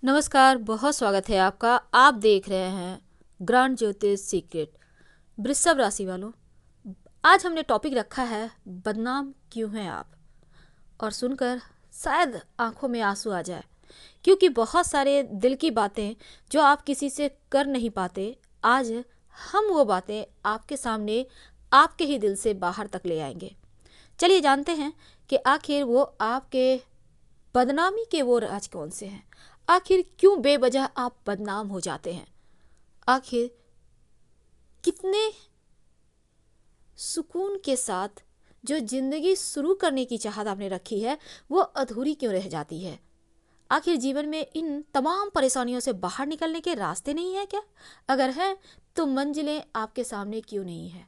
नमस्कार, बहुत स्वागत है आपका। आप देख रहे हैं ग्रांड ज्योतिष सीक्रेट। वृषभ राशि वालों, आज हमने टॉपिक रखा है बदनाम क्यों हैं आप। और सुनकर शायद आंखों में आंसू आ जाए, क्योंकि बहुत सारे दिल की बातें जो आप किसी से कर नहीं पाते, आज हम वो बातें आपके सामने आपके ही दिल से बाहर तक ले आएंगे। चलिए जानते हैं कि आखिर वो आपके बदनामी के वो राज कौन से हैं। आखिर क्यों बेवजह आप बदनाम हो जाते हैं। आखिर कितने सुकून के साथ जो जिंदगी शुरू करने की चाहत आपने रखी है वो अधूरी क्यों रह जाती है। आखिर जीवन में इन तमाम परेशानियों से बाहर निकलने के रास्ते नहीं है क्या? अगर है तो मंजिलें आपके सामने क्यों नहीं है।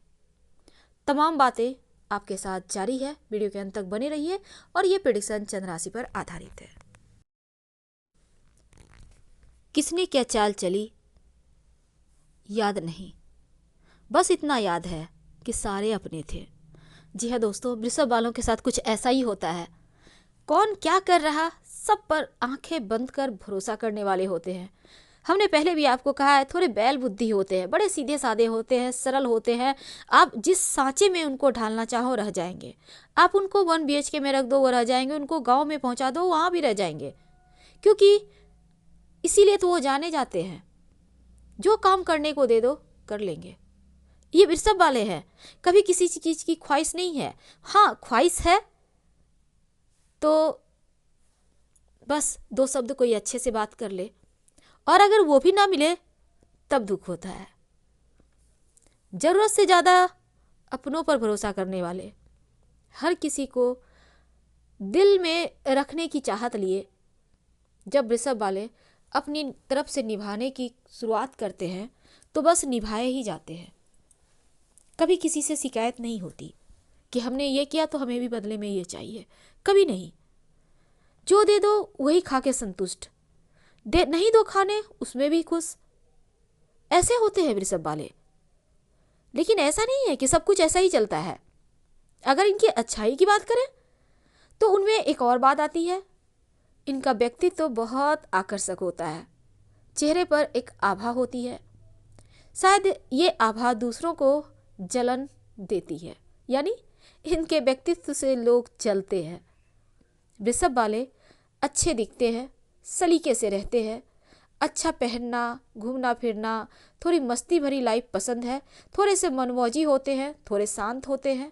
तमाम बातें आपके साथ जारी है, वीडियो के अंत तक बने रहिए। और ये प्रेडिक्शन चंद्र राशि पर आधारित है। किसने क्या चाल चली याद नहीं, बस इतना याद है कि सारे अपने थे। जी हाँ दोस्तों, वृषभ वालों के साथ कुछ ऐसा ही होता है। कौन क्या कर रहा सब पर आंखें बंद कर भरोसा करने वाले होते हैं। हमने पहले भी आपको कहा है, थोड़े बैल बुद्धि होते हैं, बड़े सीधे साधे होते हैं, सरल होते हैं। आप जिस सांचे में उनको ढालना चाहो रह जाएंगे। आप उनको 1 BHK में रख दो वो रह जाएंगे, उनको गाँव में पहुँचा दो वहाँ भी रह जाएंगे। क्योंकि इसीलिए तो वो जाने जाते हैं, जो काम करने को दे दो कर लेंगे। ये वृषभ वाले हैं, कभी किसी चीज की ख्वाहिश नहीं है। हाँ, ख्वाहिश है तो बस 2 शब्द कोई अच्छे से बात कर ले, और अगर वो भी ना मिले तब दुख होता है। जरूरत से ज्यादा अपनों पर भरोसा करने वाले, हर किसी को दिल में रखने की चाहत लिए जब वृषभ वाले अपनी तरफ से निभाने की शुरुआत करते हैं तो बस निभाए ही जाते हैं। कभी किसी से शिकायत नहीं होती कि हमने ये किया तो हमें भी बदले में ये चाहिए, कभी नहीं। जो दे दो वही खा के संतुष्ट, दे नहीं दो खाने उसमें भी खुश। ऐसे होते हैं वृषभ वाले। लेकिन ऐसा नहीं है कि सब कुछ ऐसा ही चलता है। अगर इनकी अच्छाई की बात करें तो उनमें एक और बात आती है। इनका व्यक्तित्व तो बहुत आकर्षक होता है, चेहरे पर एक आभा होती है। शायद ये आभा दूसरों को जलन देती है, यानी इनके व्यक्तित्व से लोग जलते हैं। वृषभ वाले अच्छे दिखते हैं, सलीके से रहते हैं, अच्छा पहनना, घूमना फिरना, थोड़ी मस्ती भरी लाइफ पसंद है, थोड़े से मनमौजी होते हैं, थोड़े शांत होते हैं,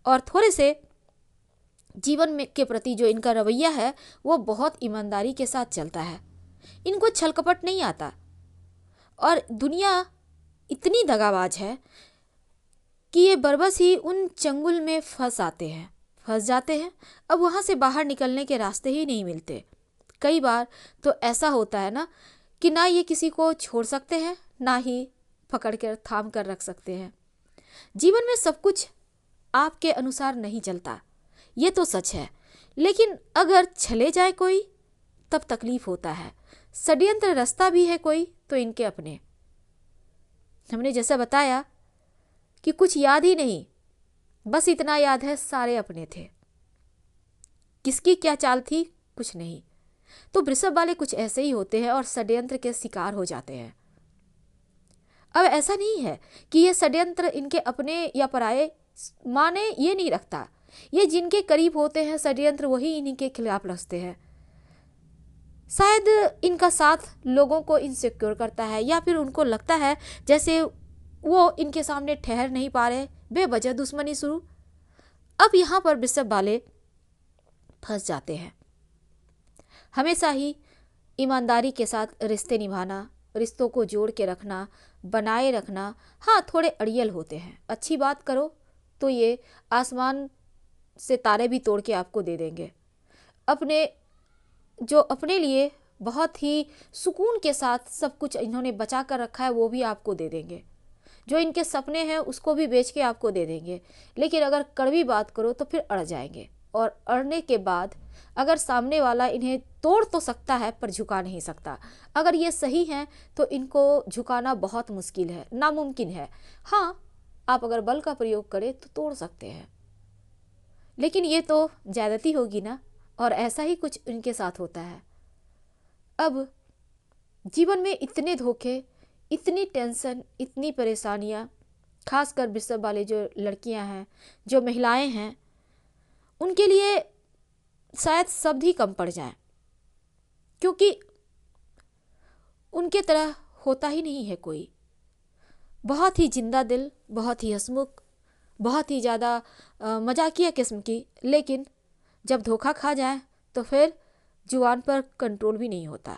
और थोड़े से जीवन में के प्रति जो इनका रवैया है वो बहुत ईमानदारी के साथ चलता है। इनको छल कपट नहीं आता, और दुनिया इतनी दगाबाज है कि ये बरबस ही उन चंगुल में फंस जाते हैं। अब वहाँ से बाहर निकलने के रास्ते ही नहीं मिलते। कई बार तो ऐसा होता है ना कि ना ये किसी को छोड़ सकते हैं, ना ही पकड़ कर थाम कर रख सकते हैं। जीवन में सब कुछ आपके अनुसार नहीं चलता, ये तो सच है। लेकिन अगर चले जाए कोई तब तकलीफ होता है। षड्यंत्र रास्ता भी है कोई तो इनके अपने। हमने जैसा बताया कि कुछ याद ही नहीं, बस इतना याद है सारे अपने थे। किसकी क्या चाल थी कुछ नहीं। तो वृषभ वाले कुछ ऐसे ही होते हैं और षड्यंत्र के शिकार हो जाते हैं। अब ऐसा नहीं है कि ये षड्यंत्र इनके अपने या पराये माने ये नहीं रखता। ये जिनके करीब होते हैं षड्यंत्र वही इन्हीं के खिलाफ रचते हैं। शायद इनका साथ लोगों को इनसिक्योर करता है, या फिर उनको लगता है जैसे वो इनके सामने ठहर नहीं पा रहे, बेवजह दुश्मनी शुरू। अब यहाँ पर वृषभ वाले फंस जाते हैं। हमेशा ही ईमानदारी के साथ रिश्ते निभाना, रिश्तों को जोड़ के रखना, बनाए रखना। हाँ, थोड़े अड़ियल होते हैं। अच्छी बात करो तो ये आसमान से तारे भी तोड़ के आपको दे देंगे। अपने जो अपने लिए बहुत ही सुकून के साथ सब कुछ इन्होंने बचा कर रखा है वो भी आपको दे देंगे। जो इनके सपने हैं उसको भी बेच के आपको दे देंगे। लेकिन अगर कड़वी बात करो तो फिर अड़ जाएंगे, और अड़ने के बाद अगर सामने वाला इन्हें तोड़ तो सकता है पर झुका नहीं सकता। अगर ये सही हैं तो इनको झुकाना बहुत मुश्किल है, नामुमकिन है। हाँ, आप अगर बल का प्रयोग करें तो तोड़ सकते हैं, लेकिन ये तो ज्यादती होगी ना। और ऐसा ही कुछ इनके साथ होता है। अब जीवन में इतने धोखे, इतनी टेंशन, इतनी परेशानियां, खासकर वृषभ वाले जो लड़कियां हैं, जो महिलाएं हैं, उनके लिए शायद शब्द ही कम पड़ जाएं, क्योंकि उनके तरह होता ही नहीं है कोई। बहुत ही जिंदा दिल, बहुत ही हंसमुख, बहुत ही ज़्यादा मजाकिया किस्म की, लेकिन जब धोखा खा जाए तो फिर जुबान पर कंट्रोल भी नहीं होता,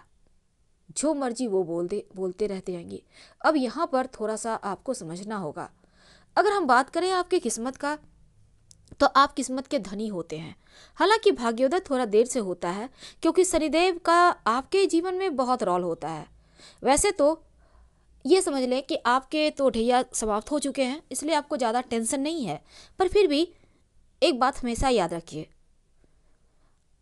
जो मर्जी वो बोलते रहते रहेंगे। अब यहाँ पर थोड़ा सा आपको समझना होगा। अगर हम बात करें आपकी किस्मत का, तो आप किस्मत के धनी होते हैं। हालांकि भाग्योदय थोड़ा देर से होता है, क्योंकि शनिदेव का आपके जीवन में बहुत रोल होता है। वैसे तो ये समझ लें कि आपके तो ढैया समाप्त हो चुके हैं, इसलिए आपको ज़्यादा टेंशन नहीं है। पर फिर भी एक बात हमेशा याद रखिए,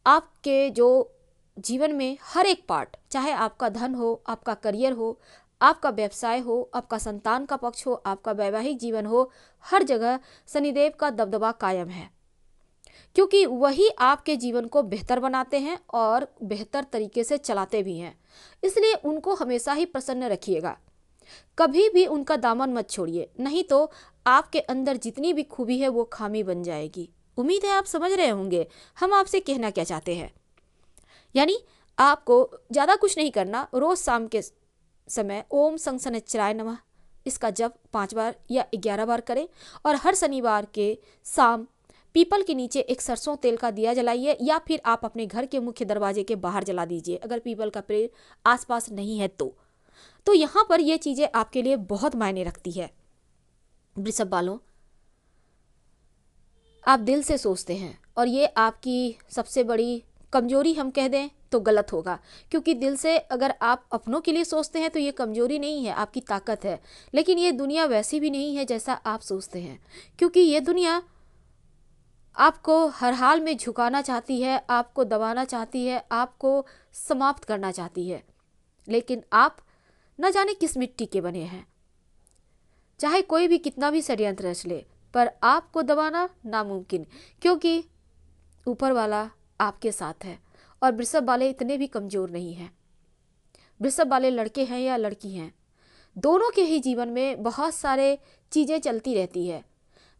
आपके जो जीवन में हर एक पार्ट, चाहे आपका धन हो, आपका करियर हो, आपका व्यवसाय हो, आपका संतान का पक्ष हो, आपका वैवाहिक जीवन हो, हर जगह शनिदेव का दबदबा कायम है, क्योंकि वही आपके जीवन को बेहतर बनाते हैं और बेहतर तरीके से चलाते भी हैं। इसलिए उनको हमेशा ही प्रसन्न रखिएगा, कभी भी उनका दामन मत छोड़िए, नहीं तो आपके अंदर जितनी भी खूबी है वो खामी बन जाएगी। उम्मीद है आप समझ रहे होंगे हम आपसे कहना क्या चाहते हैं। यानी आपको ज़्यादा कुछ नहीं करना, रोज़ शाम के समय ओम संग शनिश्चराय नमः इसका जप 5 बार या 11 बार करें, और हर शनिवार के शाम पीपल के नीचे एक सरसों तेल का दिया जलाइए, या फिर आप अपने घर के मुख्य दरवाजे के बाहर जला दीजिए, अगर पीपल का पेड़ आसपास नहीं है तो यहाँ पर ये चीज़ें आपके लिए बहुत मायने रखती है। वृषभ वालों, आप दिल से सोचते हैं, और ये आपकी सबसे बड़ी कमजोरी हम कह दें तो गलत होगा, क्योंकि दिल से अगर आप अपनों के लिए सोचते हैं तो ये कमजोरी नहीं है, आपकी ताकत है। लेकिन ये दुनिया वैसी भी नहीं है जैसा आप सोचते हैं, क्योंकि ये दुनिया आपको हर हाल में झुकाना चाहती है, आपको दबाना चाहती है, आपको समाप्त करना चाहती है। लेकिन आप न जाने किस मिट्टी के बने हैं, चाहे कोई भी कितना भी षड्यंत्र रच ले, पर आपको दबाना नामुमकिन, क्योंकि ऊपर वाला आपके साथ है। और वृषभ वाले इतने भी कमजोर नहीं हैं। वृषभ वाले लड़के हैं या लड़की हैं, दोनों के ही जीवन में बहुत सारे चीज़ें चलती रहती है।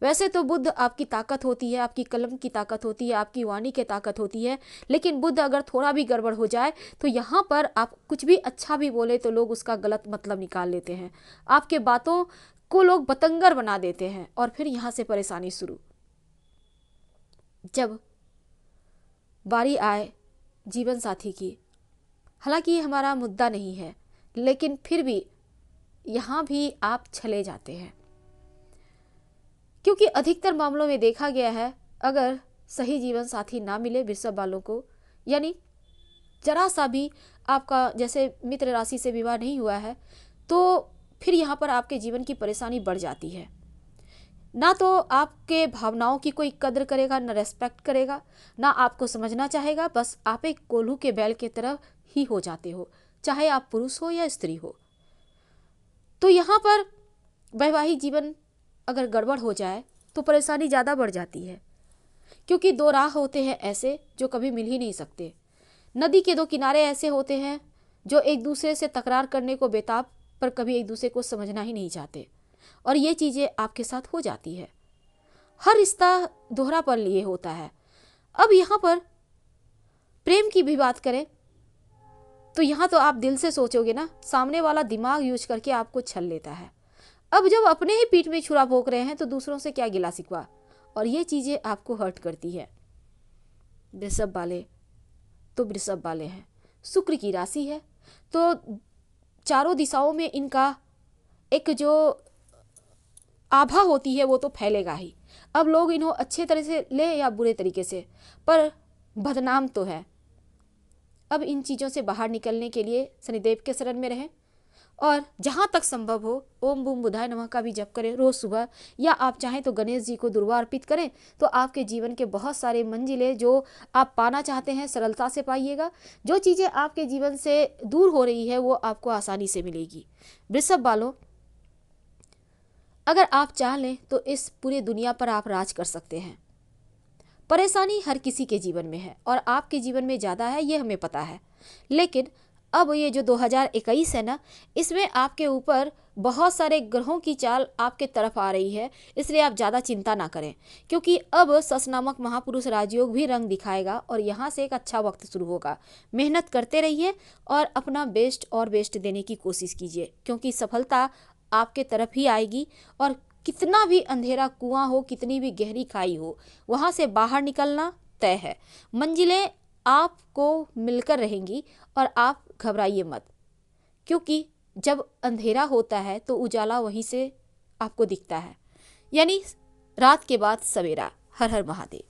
वैसे तो बुद्ध आपकी ताकत होती है, आपकी कलम की ताकत होती है, आपकी वाणी की ताकत होती है, लेकिन बुद्ध अगर थोड़ा भी गड़बड़ हो जाए तो यहाँ पर आप कुछ भी अच्छा भी बोले तो लोग उसका गलत मतलब निकाल लेते हैं, आपके बातों को लोग बतंगर बना देते हैं, और फिर यहाँ से परेशानी शुरू। जब बारी आए जीवन साथी की, हालांकि ये हमारा मुद्दा नहीं है, लेकिन फिर भी यहाँ भी आप छले जाते हैं, क्योंकि अधिकतर मामलों में देखा गया है अगर सही जीवन साथी ना मिले वृषभ वालों को, यानी जरा सा भी आपका जैसे मित्र राशि से विवाह नहीं हुआ है, तो फिर यहाँ पर आपके जीवन की परेशानी बढ़ जाती है। ना तो आपके भावनाओं की कोई कद्र करेगा, ना रेस्पेक्ट करेगा, ना आपको समझना चाहेगा, बस आप एक कोल्हू के बैल की तरह ही हो जाते हो, चाहे आप पुरुष हो या स्त्री हो। तो यहाँ पर वैवाहिक जीवन अगर गड़बड़ हो जाए तो परेशानी ज़्यादा बढ़ जाती है, क्योंकि दो राह होते हैं ऐसे जो कभी मिल ही नहीं सकते। नदी के दो किनारे ऐसे होते हैं जो एक दूसरे से तकरार करने को बेताब, पर कभी एक दूसरे को समझना ही नहीं चाहते, और ये चीज़ें आपके साथ हो जाती है। हर रिश्ता दोहरापन लिए होता है। अब यहाँ पर प्रेम की भी बात करें तो यहाँ तो आप दिल से सोचोगे ना, सामने वाला दिमाग यूज करके आपको छल लेता है। अब जब अपने ही पीठ में छुरा भोंक रहे हैं तो दूसरों से क्या गिला शिकवा, और ये चीज़ें आपको हर्ट करती है। वृषभ वाले तो वृषभ वाले हैं, शुक्र की राशि है, तो चारों दिशाओं में इनका एक जो आभा होती है वो तो फैलेगा ही। अब लोग इन्हों अच्छे तरह से ले या बुरे तरीके से, पर बदनाम तो है। अब इन चीज़ों से बाहर निकलने के लिए शनिदेव के शरण में रहें, और जहाँ तक संभव हो ओम बूम बुधाय नमः का भी जप करें रोज़ सुबह, या आप चाहें तो गणेश जी को दुर्वा अर्पित करें, तो आपके जीवन के बहुत सारे मंजिलें जो आप पाना चाहते हैं सरलता से पाइएगा। जो चीज़ें आपके जीवन से दूर हो रही है वो आपको आसानी से मिलेगी। वृषभ वालों, अगर आप चाह लें तो इस पूरी दुनिया पर आप राज कर सकते हैं। परेशानी हर किसी के जीवन में है, और आपके जीवन में ज़्यादा है ये हमें पता है, लेकिन अब ये जो 2021 है ना, इसमें आपके ऊपर बहुत सारे ग्रहों की चाल आपके तरफ आ रही है, इसलिए आप ज़्यादा चिंता ना करें, क्योंकि अब सस नामक महापुरुष राजयोग भी रंग दिखाएगा और यहाँ से एक अच्छा वक्त शुरू होगा। मेहनत करते रहिए और अपना बेस्ट और बेस्ट देने की कोशिश कीजिए, क्योंकि सफलता आपके तरफ ही आएगी। और कितना भी अंधेरा कुआं हो, कितनी भी गहरी खाई हो, वहाँ से बाहर निकलना तय है। मंजिलें आपको मिलकर रहेंगी और आप घबराइए मत, क्योंकि जब अंधेरा होता है तो उजाला वहीं से आपको दिखता है, यानी रात के बाद सवेरा। हर हर महादेव।